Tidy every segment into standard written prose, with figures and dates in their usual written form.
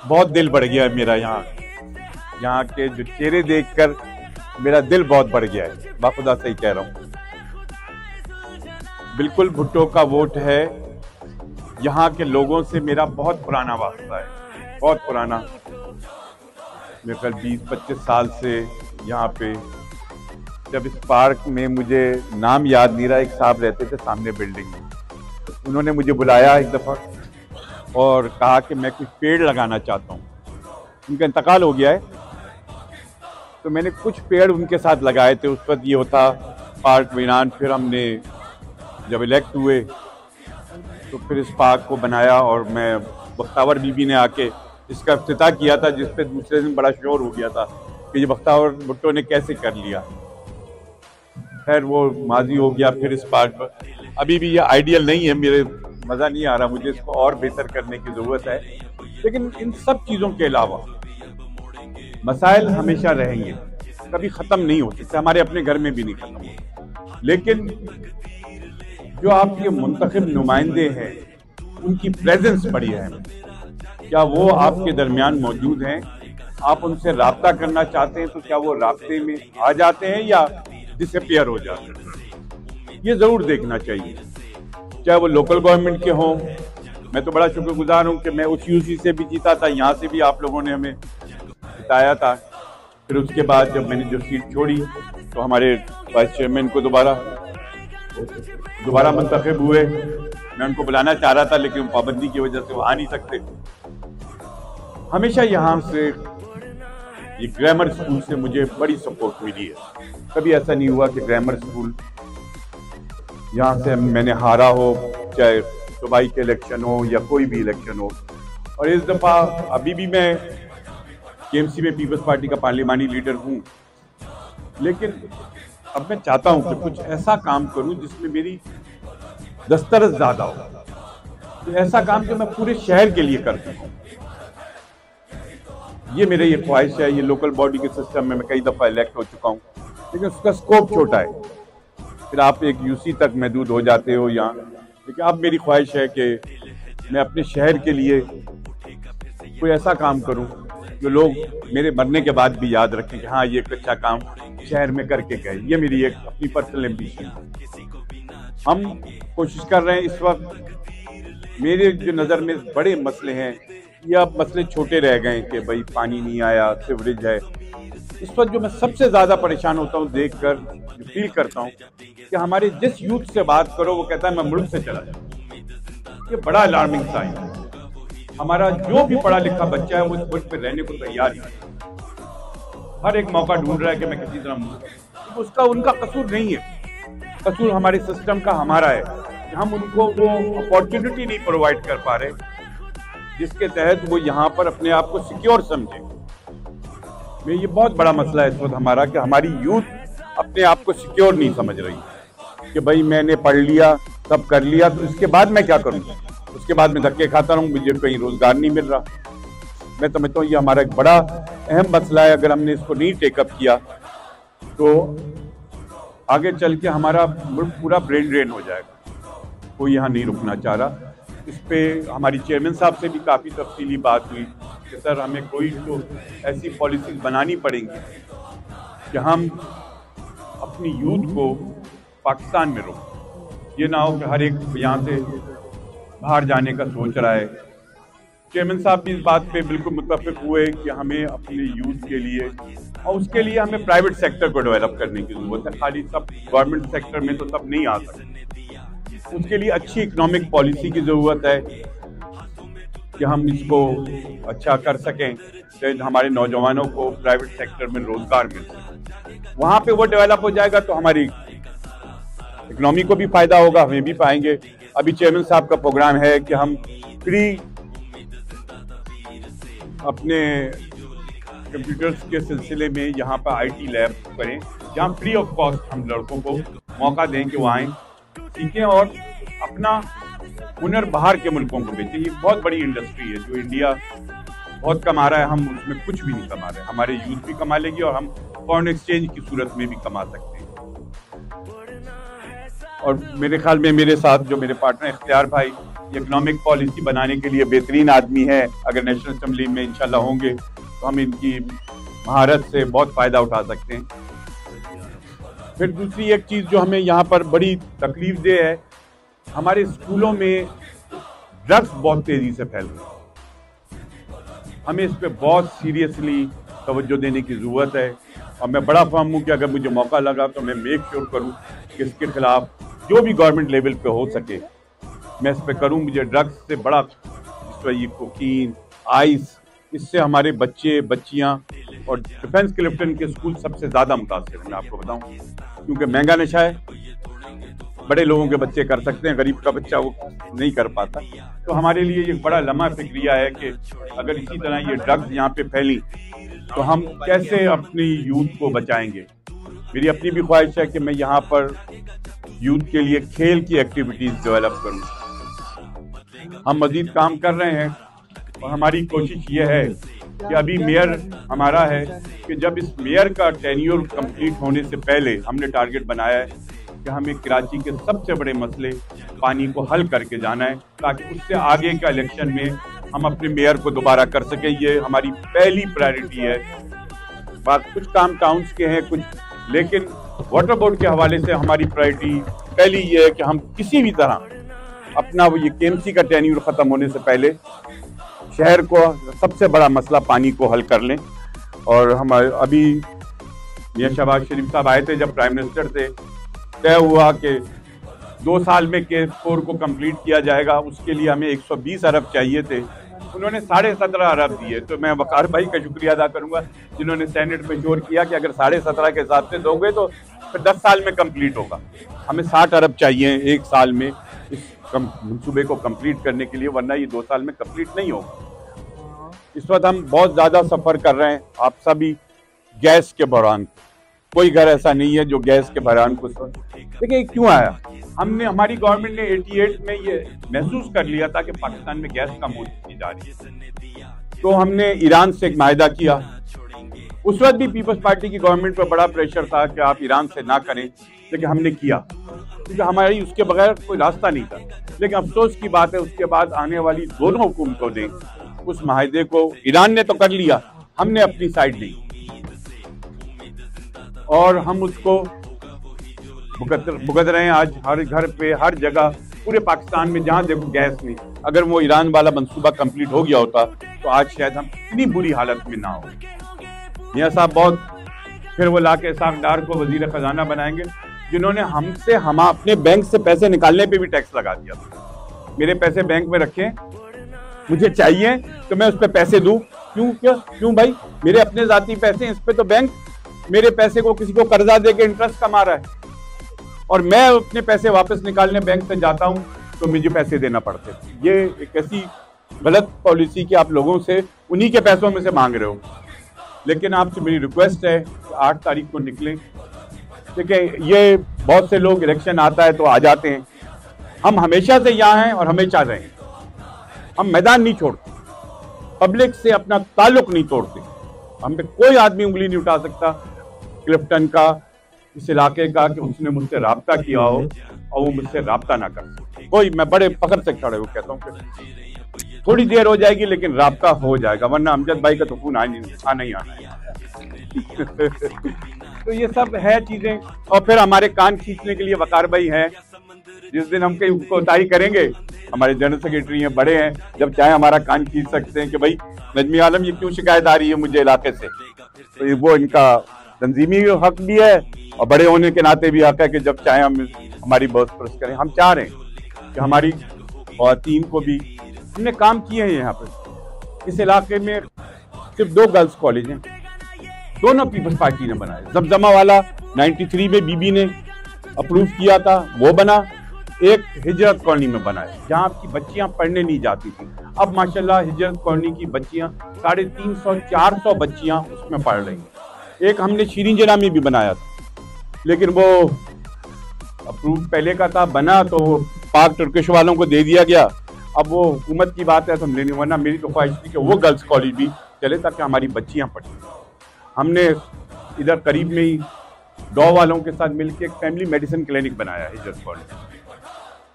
बहुत दिल बढ़ गया है मेरा यहाँ के जो चेहरे देखकर मेरा दिल बहुत बढ़ गया है, बाखुदा सही कह रहा हूँ। बिल्कुल भुट्टो का वोट है। यहाँ के लोगों से मेरा बहुत पुराना वास्ता है, बहुत पुराना। मेरे ख्याल 20-25 साल से यहाँ पे, जब इस पार्क में, मुझे नाम याद नहीं रहा, एक साहब रहते थे सामने बिल्डिंग में, उन्होंने मुझे बुलाया एक दफ़ा और कहा कि मैं कुछ पेड़ लगाना चाहता हूँ। उनका इंतकाल हो गया है, तो मैंने कुछ पेड़ उनके साथ लगाए थे। उस वक्त ये होता पार्क वीरान। फिर हमने जब इलेक्ट हुए तो फिर इस पार्क को बनाया और मैं बख्तावर बीबी ने आके इसका इफ्तिताह किया था, जिस पे दूसरे दिन बड़ा शोर हो गया था कि ये बख्तावर भुट्टो ने कैसे कर लिया। खैर वो माजी हो गया। फिर इस पार्क पर अभी भी ये आइडियल नहीं है, मेरे मज़ा नहीं आ रहा, मुझे इसको और बेहतर करने की ज़रूरत है। लेकिन इन सब चीज़ों के अलावा मसाइल हमेशा रहेंगे, कभी ख़त्म नहीं होते, हमारे अपने घर में भी नहीं ख़त्म होते। लेकिन जो आपके मुंतखब नुमाइंदे हैं उनकी प्रेजेंस बड़ी है। क्या वो आपके दरमियान मौजूद हैं? आप उनसे राब्ता करना चाहते हैं तो क्या वो राब्ते में आ जाते हैं या डिसअपियर हो जाते हैं? ये ज़रूर देखना चाहिए, चाहे वो लोकल गवर्नमेंट के हों। मैं तो बड़ा शुक्रगुजार हूँ कि मैं उस यूसी से भी जीता था, यहाँ से भी आप लोगों ने हमें जिताया था। फिर उसके बाद जब मैंने जो सीट छोड़ी तो हमारे वाइस चेयरमैन को दोबारा मुंतखब हुए। मैं उनको बुलाना चाह रहा था लेकिन पाबंदी की वजह से वो आ नहीं सकते। हमेशा यहाँ से ये ग्रामर स्कूल से मुझे बड़ी सपोर्ट मिली है। कभी ऐसा नहीं हुआ कि ग्रामर स्कूल यहाँ से मैंने हारा हो, चाहे सूबाई के इलेक्शन हो या कोई भी इलेक्शन हो। और इस दफ़ा अभी भी मैं केएमसी में पीपल्स पार्टी का पार्लिमानी लीडर हूँ, लेकिन अब मैं चाहता हूँ कि कुछ ऐसा काम करूँ जिसमें मेरी दस्तरस ज़्यादा हो, तो ऐसा काम जो मैं पूरे शहर के लिए कर सकूँ। ये मेरी ये ख्वाहिश है। ये लोकल बॉडी के सिस्टम में मैं कई दफ़ा इलेक्ट हो चुका हूँ, लेकिन उसका स्कोप छोटा है। फिर आप एक यूसी तक महदूद हो जाते हो यहाँ। लेकिन अब मेरी ख्वाहिश है कि मैं अपने शहर के लिए कोई ऐसा काम करूँ जो लोग मेरे मरने के बाद भी याद रखें कि हाँ ये एक अच्छा काम शहर में करके गए। ये मेरी एक अपनी पर्सनल एम्बिशन है। हम कोशिश कर रहे हैं इस वक्त। मेरे जो नज़र में बड़े मसले हैं, ये अब मसले छोटे रह गए कि भाई पानी नहीं आया, सीवरेज है। इस वक्त जो मैं सबसे ज़्यादा परेशान होता हूँ देखकर, जो फील करता हूँ कि हमारे जिस यूथ से बात करो वो कहता है मैं मुल्क से चला जाऊँ। ये बड़ा अलार्मिंग साइन है। हमारा जो भी पढ़ा लिखा बच्चा है वो इस मुल्क में रहने को तैयार ही है। हर एक मौका ढूंढ रहा है कि मैं किसी तरह तो उसका उनका कसूर नहीं है, कसूर हमारे सिस्टम का हमारा है कि हम उनको वो अपॉर्चुनिटी नहीं प्रोवाइड कर पा रहे जिसके तहत वो यहाँ पर अपने आप को सिक्योर समझे। मैं ये बहुत बड़ा मसला है इस वक्त हमारा कि हमारी यूथ अपने आप को सिक्योर नहीं समझ रही कि भाई मैंने पढ़ लिया, सब कर लिया, तो इसके बाद मैं क्या करूँगा? उसके बाद मैं धक्के खाता रहूँ, मुझे कहीं रोजगार नहीं मिल रहा। मैं समझता हूँ ये हमारा एक बड़ा अहम मसला है। अगर हमने इसको नहीं टेकअप किया तो आगे चल के हमारा मुल्क पूरा ब्रेन ड्रेन हो जाएगा। कोई यहाँ नहीं रुकना चाह रहा। इस पे हमारी चेयरमैन साहब से भी काफ़ी तफसीली बात हुई कि सर हमें कोई तो ऐसी पॉलिसीज बनानी पड़ेंगी कि हम अपनी यूथ को पाकिस्तान में रोकें। ये ना हो कि हर एक यहाँ से बाहर जाने का सोच रहा है। चेयरमैन साहब भी इस बात पे बिल्कुल मुत्तफिक हुए कि हमें अपने यूथ के लिए और उसके लिए हमें प्राइवेट सेक्टर को डेवलप करने की ज़रूरत है। खाली सब गवर्नमेंट सेक्टर में तो सब नहीं आ सकते। उसके लिए अच्छी इकोनॉमिक पॉलिसी की ज़रूरत है कि हम इसको अच्छा कर सकें, कि हमारे नौजवानों को प्राइवेट सेक्टर में रोजगार मिल सके। वहाँ पे वो डेवलप हो जाएगा तो हमारी इकोनॉमी को भी फ़ायदा होगा, हमें भी पाएंगे। अभी चेयरमैन साहब का प्रोग्राम है कि हम फ्री अपने कंप्यूटर्स के सिलसिले में यहाँ पर आईटी लैब करें, जहाँ फ्री ऑफ कॉस्ट हम लड़कों को मौका दें कि वो आएँ, सीखें और अपना हुनर बाहर के मुल्कों को बेचें। ये बहुत बड़ी इंडस्ट्री है जो इंडिया बहुत कमा रहा है, हम उसमें कुछ भी नहीं कमा रहे। हमारे यूथ भी कमा लेगी और हम फॉरेन एक्सचेंज की सूरत में भी कमा सकते हैं। और मेरे ख्याल में मेरे साथ जो मेरे पार्टनर इख्तियार भाई इकोनॉमिक पॉलिसी बनाने के लिए बेहतरीन आदमी है। अगर नेशनल असेंबली में इंशाल्लाह होंगे तो हम इनकी महारत से बहुत फ़ायदा उठा सकते हैं। फिर दूसरी एक चीज़ जो हमें यहाँ पर बड़ी तकलीफ दे है, हमारे स्कूलों में ड्रग्स बहुत तेज़ी से फैल रहे हैं। हमें इस पर बहुत सीरियसली तवज्जो देने की ज़रूरत है और मैं बड़ा फर्म हूँ कि अगर मुझे मौका लगा तो मैं मेक श्योर करूँ कि इसके खिलाफ जो भी गवर्नमेंट लेवल पे हो सके मैं इस पर करूँ। मुझे ड्रग्स से बड़ा ये कोकीन, आइस, इससे हमारे बच्चे बच्चियाँ और डिफेंस क्लिफ्टन के स्कूल सबसे ज़्यादा मुतासिर हैं। मैं आपको बताऊँ, क्योंकि महंगा नशा है, बड़े लोगों के बच्चे कर सकते हैं, गरीब का बच्चा वो नहीं कर पाता। तो हमारे लिए ये बड़ा लम्हा फिक्रिया है कि अगर इसी तरह ये ड्रग्स यहाँ पे फैली तो हम कैसे अपनी यूथ को बचाएंगे। मेरी अपनी भी ख्वाहिश है कि मैं यहाँ पर यूथ के लिए खेल की एक्टिविटीज़ डेवलप करूँ। हम मजीद काम कर रहे हैं और हमारी कोशिश ये है कि अभी मेयर हमारा है कि जब इस मेयर का टेन्योर कंप्लीट होने से पहले हमने टारगेट बनाया है कि हमें कराची के सबसे बड़े मसले पानी को हल करके जाना है, ताकि उससे आगे का इलेक्शन में हम अपने मेयर को दोबारा कर सकें। ये हमारी पहली प्रायोरिटी है। बात कुछ काम टाउन्स के हैं कुछ, लेकिन वाटर बोर्ड के हवाले से हमारी प्रायोरिटी पहली ये है कि हम किसी भी तरह अपना वो ये केएमसी का टेन्योर ख़त्म होने से पहले शहर को सबसे बड़ा मसला पानी को हल कर लें। और हम अभी मियां शहबाज शरीफ साहब आए थे जब प्राइम मिनिस्टर थे, तय हुआ कि 2 साल में K4 को कंप्लीट किया जाएगा। उसके लिए हमें 120 अरब चाहिए थे, उन्होंने 17.5 अरब दिए। तो मैं वकार भाई का शुक्रिया अदा करूंगा जिन्होंने सेनेट में जोर किया कि अगर 17.5 के हिसाब से दोगे तो फिर 10 साल में कंप्लीट होगा। हमें 60 अरब चाहिए 1 साल में इस मंसूबे को कंप्लीट करने के लिए, वरना ये 2 साल में कंप्लीट नहीं होगा। इस वक्त हम बहुत ज़्यादा सफ़र कर रहे हैं। आप सभी गैस के बहरान, कोई घर ऐसा नहीं है जो गैस के बहरान को देखिए क्यों आया। हमारी गवर्नमेंट ने 88 में ये महसूस कर लिया था कि पाकिस्तान में गैस कम होती जा रही है, तो हमने ईरान से एक माहिदा किया। उस वक्त भी पीपल्स पार्टी की गवर्नमेंट पर बड़ा प्रेशर था कि आप ईरान से ना करें, लेकिन हमने किया क्योंकि हमारी उसके बगैर कोई रास्ता नहीं था। लेकिन अफसोस की बात है उसके बाद आने वाली दोनों हुकूमतों ने उस माहिदे को, ईरान ने तो कर लिया, हमने अपनी साइड ली और हम उसको भुगत रहे हैं। आज हर घर पे, हर जगह, पूरे पाकिस्तान में जहाँ देखो गैस नहीं। अगर वो ईरान वाला मंसूबा कंप्लीट हो गया होता तो आज शायद हम इतनी बुरी हालत में ना हो। मियां साहब बहुत, फिर वो लाके इसाक डार को वजीर खजाना बनाएंगे, जिन्होंने हमसे हम अपने बैंक से पैसे निकालने पे भी टैक्स लगा दिया। मेरे पैसे बैंक में रखे, मुझे चाहिए तो मैं उस पर पैसे दूं। क्यों भाई, मेरे अपने जाती पैसे हैं, इस पे तो बैंक मेरे पैसे को किसी को कर्जा दे के इंटरेस्ट कमा रहा है और मैं अपने पैसे वापस निकालने बैंक से जाता हूं तो मुझे पैसे देना पड़ते। ये एक ऐसी गलत पॉलिसी कि आप लोगों से उन्हीं के पैसों में से मांग रहे हो। लेकिन आपसे मेरी रिक्वेस्ट है कि 8 तारीख को निकलें। देखिए ये बहुत से लोग इलेक्शन आता है तो आ जाते हैं, हम हमेशा से यहाँ हैं और हमेशा रहें। हम मैदान नहीं छोड़ते, पब्लिक से अपना ताल्लुक नहीं तोड़ते। हम पे कोई आदमी उंगली नहीं उठा सकता क्लिफ्टन का, इस इलाके का, कि उसने मुझसे राब्ता किया हो और वो मुझसे राब्ता ना कर सके। कोई, मैं बड़े फख्र से खड़े हो कहता हूँ कि थोड़ी देर हो जाएगी लेकिन राब्ता हो जाएगा, वरना अमजद भाई का तो फोन आना ही आना है। तो ये सब है चीजें। और फिर हमारे कान खींचने के लिए वकार भाई हैं। जिस दिन हम कहीं कोताही करेंगे, हमारे जनरल सेक्रेटरी हैं, बड़े हैं, जब चाहे हमारा कान खींच सकते हैं कि भाई नजमी आलम ये क्यों शिकायत आ रही है मुझे इलाके से। तो वो इनका तंजीमी हक भी है और बड़े होने के नाते भी हक है कि जब चाहे हम हमारी बहस परस करें। हम चाह रहे हैं कि हमारी ख़वातीन को भी, हमने काम किए हैं यहाँ पे। इस इलाके में सिर्फ 2 गर्ल्स कॉलेज हैं, दोनों पीपल्स पार्टी ने बनाए। जमजमा वाला 93 में बीबी ने अप्रूव किया था, वो बना। एक हिजरत कॉलोनी में बना है जहाँ आपकी बच्चियाँ पढ़ने नहीं जाती थी। अब माशाल्लाह हिजरत कॉलोनी की बच्चियाँ 350-400 बच्चियाँ उसमें पढ़ रही हैं। एक हमने शीरीन जना में भी बनाया था, लेकिन वो अप्रूव पहले का था, बना तो पाक तुर्किश वालों को दे दिया गया। अब वो हुकूमत की बात है तो हमने नहीं, वरना मेरी तो ख्वाहिश थी कि वो गर्ल्स कॉलेज भी चले ताकि हमारी बच्चियाँ पढ़ें। हमने इधर करीब में ही डॉ वालों के साथ मिलकर एक फैमिली मेडिसिन क्लिनिक बनाया है हिजरत कॉलेज।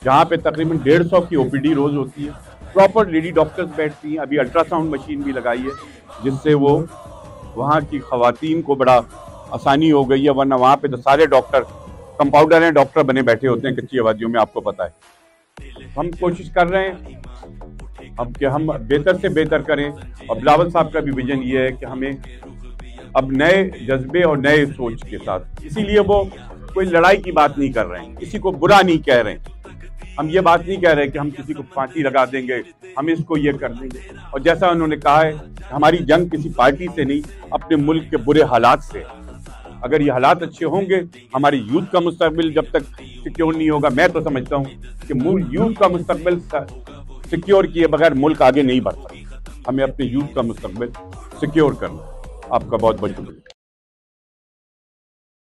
जहाँ पे तकरीबन 150 की ओपीडी रोज होती है, प्रॉपर लेडी डॉक्टर्स बैठती हैं। अभी अल्ट्रासाउंड मशीन भी लगाई है जिससे वो वहाँ की खवातीन को बड़ा आसानी हो गई है, वरना वहाँ पे तो सारे डॉक्टर कंपाउंडर हैं, डॉक्टर बने बैठे होते हैं कच्ची आबादियों में, आपको पता है। हम कोशिश कर रहे हैं अब कि हम बेहतर से बेहतर करें, और बिलावल साहब का भी विजन ये है कि हमें अब नए जज्बे और नए सोच के साथ, इसीलिए वो कोई लड़ाई की बात नहीं कर रहे हैं, किसी को बुरा नहीं कह रहे हैं। हम ये बात नहीं कह रहे कि हम किसी को फांसी लगा देंगे, हम इसको ये कर देंगे। और जैसा उन्होंने कहा है, हमारी जंग किसी पार्टी से नहीं, अपने मुल्क के बुरे हालात से। अगर ये हालात अच्छे होंगे, हमारी यूथ का मुस्तकबिल जब तक सिक्योर नहीं होगा, मैं तो समझता हूँ कि यूथ का मुस्तकबिल सिक्योर किए बगैर मुल्क आगे नहीं बढ़ सकता। हमें अपने यूथ का मुस्तकबिल सिक्योर करना। आपका बहुत बहुत शुक्रिया।